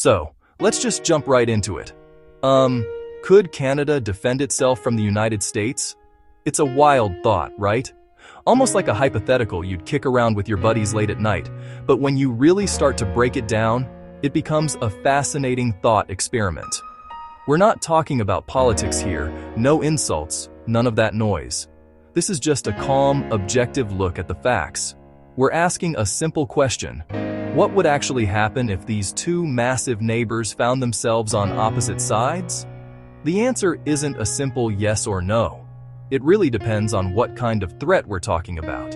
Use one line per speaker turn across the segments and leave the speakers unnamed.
So, let's just jump right into it. Could Canada defend itself from the United States? It's a wild thought, right? Almost like a hypothetical you'd kick around with your buddies late at night, but when you really start to break it down, it becomes a fascinating thought experiment. We're not talking about politics here, no insults, none of that noise. This is just a calm, objective look at the facts. We're asking a simple question. What would actually happen if these two massive neighbors found themselves on opposite sides? The answer isn't a simple yes or no. It really depends on what kind of threat we're talking about.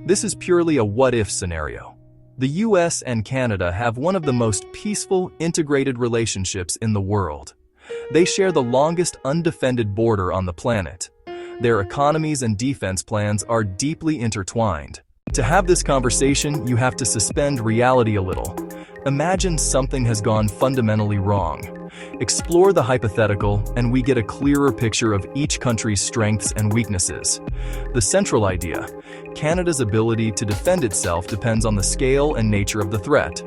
This is purely a what-if scenario. The US and Canada have one of the most peaceful, integrated relationships in the world. They share the longest undefended border on the planet. Their economies and defense plans are deeply intertwined. To have this conversation, you have to suspend reality a little. Imagine something has gone fundamentally wrong. Explore the hypothetical, and we get a clearer picture of each country's strengths and weaknesses. The central idea: Canada's ability to defend itself depends on the scale and nature of the threat.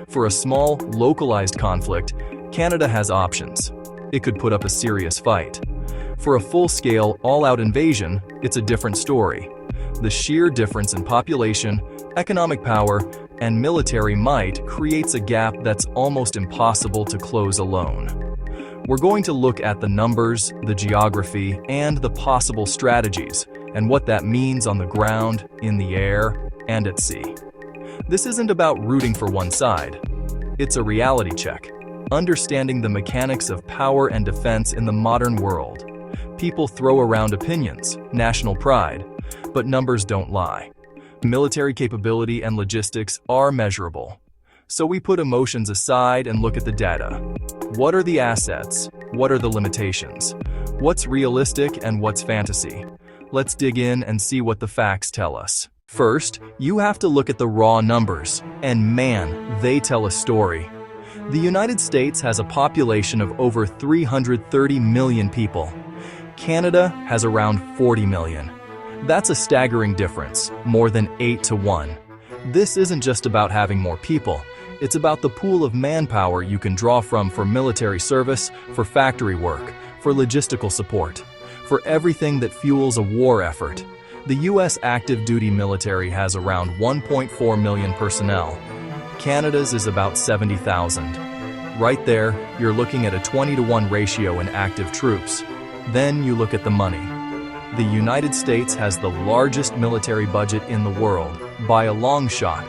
For a small, localized conflict, Canada has options. It could put up a serious fight. For a full-scale, all-out invasion, it's a different story. The sheer difference in population, economic power, and military might creates a gap that's almost impossible to close alone. We're going to look at the numbers, the geography, and the possible strategies, and what that means on the ground, in the air, and at sea. This isn't about rooting for one side. It's a reality check, understanding the mechanics of power and defense in the modern world. People throw around opinions, national pride, but numbers don't lie. Military capability and logistics are measurable. So we put emotions aside and look at the data. What are the assets? What are the limitations? What's realistic and what's fantasy? Let's dig in and see what the facts tell us. First, you have to look at the raw numbers, and man, they tell a story. The United States has a population of over 330 million people. Canada has around 40 million. That's a staggering difference, more than 8 to 1. This isn't just about having more people. It's about the pool of manpower you can draw from for military service, for factory work, for logistical support, for everything that fuels a war effort. The US active duty military has around 1.4 million personnel. Canada's is about 70,000. Right there, you're looking at a 20-to-1 ratio in active troops. Then you look at the money. The United States has the largest military budget in the world, by a long shot,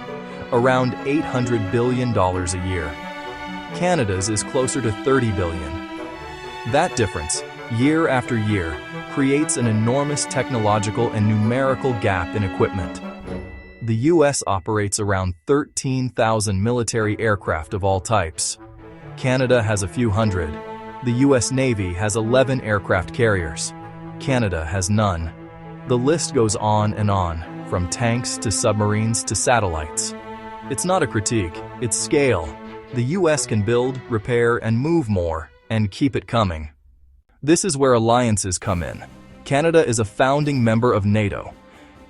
around $800 billion a year. Canada's is closer to $30 billion. That difference, year after year, creates an enormous technological and numerical gap in equipment. The US operates around 13,000 military aircraft of all types. Canada has a few hundred. The US Navy has 11 aircraft carriers. Canada has none. The list goes on, from tanks to submarines to satellites. It's not a critique, it's scale. The US can build, repair, and move more, and keep it coming. This is where alliances come in. Canada is a founding member of NATO.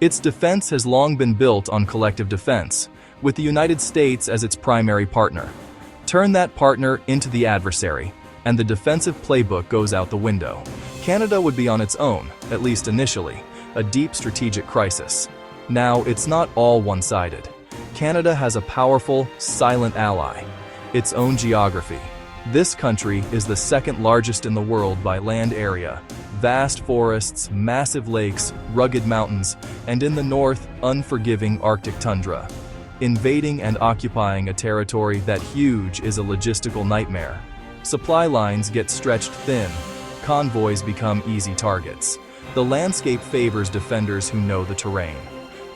Its defense has long been built on collective defense, with the United States as its primary partner. Turn that partner into the adversary, and the defensive playbook goes out the window. Canada would be on its own, at least initially, a deep strategic crisis. Now, it's not all one-sided. Canada has a powerful, silent ally, its own geography. This country is the second largest in the world by land area. Vast forests, massive lakes, rugged mountains, and in the north, unforgiving Arctic tundra. Invading and occupying a territory that huge is a logistical nightmare. Supply lines get stretched thin. Convoys become easy targets. The landscape favors defenders who know the terrain.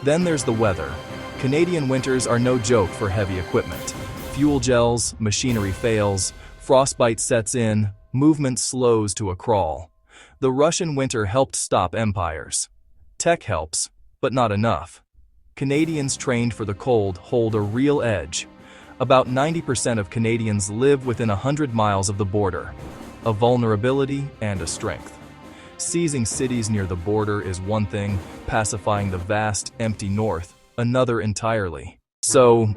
Then there's the weather. Canadian winters are no joke for heavy equipment. Fuel gels, machinery fails, frostbite sets in, movement slows to a crawl. The Russian winter helped stop empires. Tech helps, but not enough. Canadians trained for the cold hold a real edge. About 90% of Canadians live within 100 miles of the border, a vulnerability and a strength. Seizing cities near the border is one thing, pacifying the vast, empty north, another entirely. So,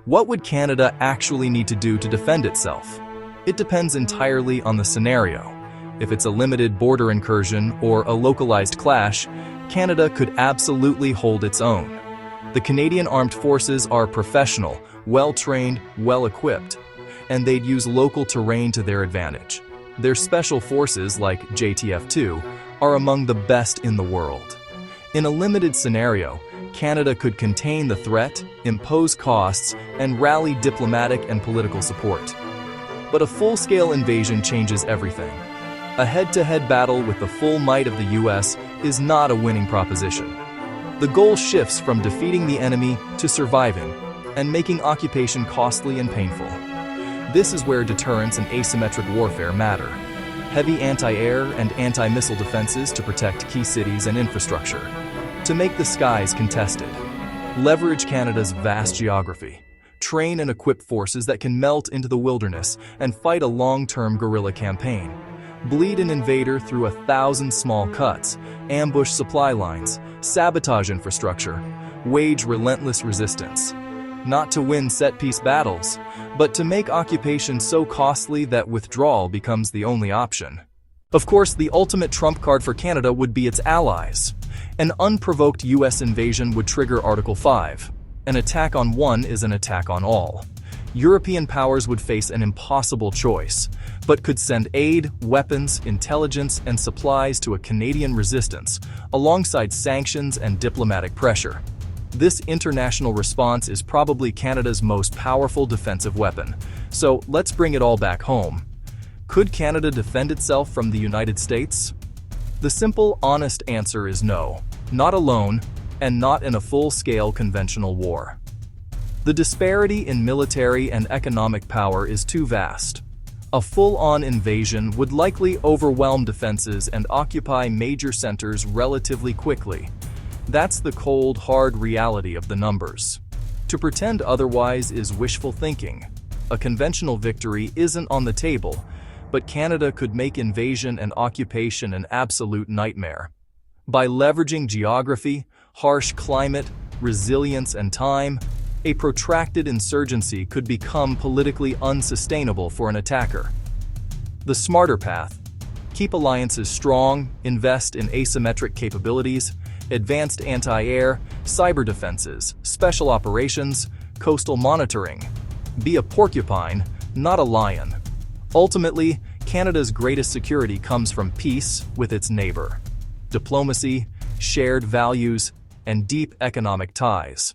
What would Canada actually need to do to defend itself? It depends entirely on the scenario. If it's a limited border incursion or a localized clash, Canada could absolutely hold its own. The Canadian Armed Forces are professional, well-trained, well-equipped, and they'd use local terrain to their advantage. Their special forces, like JTF-2, are among the best in the world. In a limited scenario, Canada could contain the threat, impose costs, and rally diplomatic and political support. But a full-scale invasion changes everything. A head-to-head battle with the full might of the US is not a winning proposition. The goal shifts from defeating the enemy to surviving, and making occupation costly and painful. This is where deterrence and asymmetric warfare matter. Heavy anti-air and anti-missile defenses to protect key cities and infrastructure. To make the skies contested. Leverage Canada's vast geography. Train and equip forces that can melt into the wilderness and fight a long-term guerrilla campaign. Bleed an invader through 1,000 small cuts, ambush supply lines, sabotage infrastructure, wage relentless resistance. Not to win set-piece battles, but to make occupation so costly that withdrawal becomes the only option. Of course, the ultimate trump card for Canada would be its allies. An unprovoked US invasion would trigger Article 5. An attack on one is an attack on all. European powers would face an impossible choice, but could send aid, weapons, intelligence, and supplies to a Canadian resistance, alongside sanctions and diplomatic pressure. This international response is probably Canada's most powerful defensive weapon. So let's bring it all back home. Could Canada defend itself from the United States? The simple, honest answer is no. Not alone, and not in a full-scale conventional war. The disparity in military and economic power is too vast. A full-on invasion would likely overwhelm defenses and occupy major centers relatively quickly. That's the cold, hard reality of the numbers. To pretend otherwise is wishful thinking. A conventional victory isn't on the table, but Canada could make invasion and occupation an absolute nightmare. By leveraging geography, harsh climate, resilience, and time, a protracted insurgency could become politically unsustainable for an attacker. The smarter path: keep alliances strong, invest in asymmetric capabilities, advanced anti-air, cyber defenses, special operations, coastal monitoring. Be a porcupine, not a lion. Ultimately, Canada's greatest security comes from peace with its neighbor, diplomacy, shared values, and deep economic ties.